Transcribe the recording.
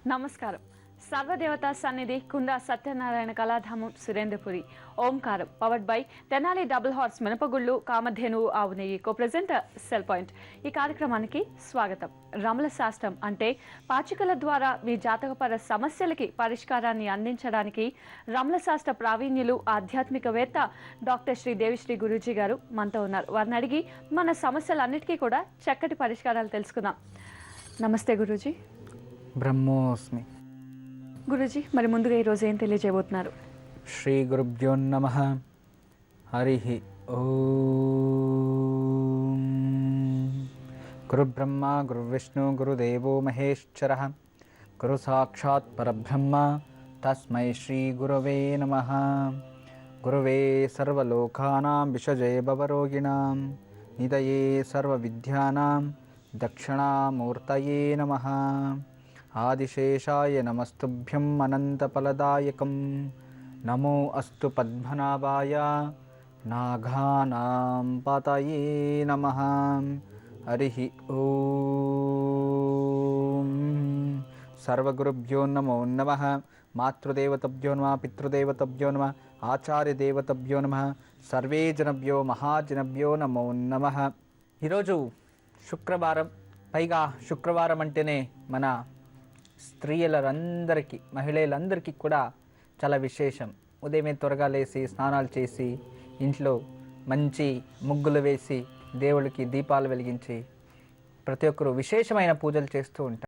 నమస్కారం. సర్వదేవతా సన్నిధి కుందా సత్యనారాయణ కళాధామం సురేంద్రపురి ఓంకారం powered by Tenali double horse మినపగుళ్ళు కామధేను ఆవు నెయ్యి కో ప్రెజెంటర్ సెల్ పాయింట్. ఈ కార్యక్రమానికి స్వాగతం. రమల శాస్త్రం అంటే పాచికల ద్వారా మీ జాతకపర సమస్యలకి పరిష్కారాన్ని అందించడానికి రమల శాస్త్ర ప్రావీణ్యులు ఆధ్యాత్మికవేత్త డాక్టర్ శ్రీ దేవిశ్రీ గురూజీ గారు మనతో ఉన్నారు. వారిని అడిగి మన సమస్యలన్నిటికీ కూడా చక్కటి పరిష్కారాలు తెలుసుకుందాం. నమస్తే గురూజీ. బ్రహ్మోస్మి. గురూజీ, మరి ముందుగా ఈరోజు ఏం తెలియజేయబోతున్నారు? శ్రీ గురుభ్యో నమః. హరి ఓం. గురు బ్రహ్మ గురు విష్ణు గురుదేవో మహేశ్వరః గురు సాక్షాత్ పరబ్రహ్మ తస్మై శ్రీ గురవే నమః. గురవే సర్వలోకానాం విషజే భవరోగిణాం నిదయే సర్వవిద్యానాం దక్షిణామూర్తయే నమః. ఆదిశేషాయ నమస్తుభ్యం అనంతఫలదాయకం. నమో అస్తు పద్మనాభాయ నాగానాం పతయే నమః. హరి ఓం. సర్వగురుభ్యో నమో నమః. మాతృదేవతభ్యో నమః, పితృదేవతభ్యో నమః, ఆచార్యదేవతభ్యో నమః, సర్వే జనభ్యో మహాజనభ్యో నమో నమః. ఈరోజు శుక్రవారం. పైగా శుక్రవారం అంటేనే మన స్త్రీలందరికీ, మహిళలందరికీ కూడా చాలా విశేషం. ఉదయమే త్వరగా లేచి స్నానాలు చేసి ఇంట్లో మంచి ముగ్గులు వేసి దేవుడికి దీపాలు వెలిగించి ప్రతి ఒక్కరూ విశేషమైన పూజలు చేస్తూ ఉంటారు.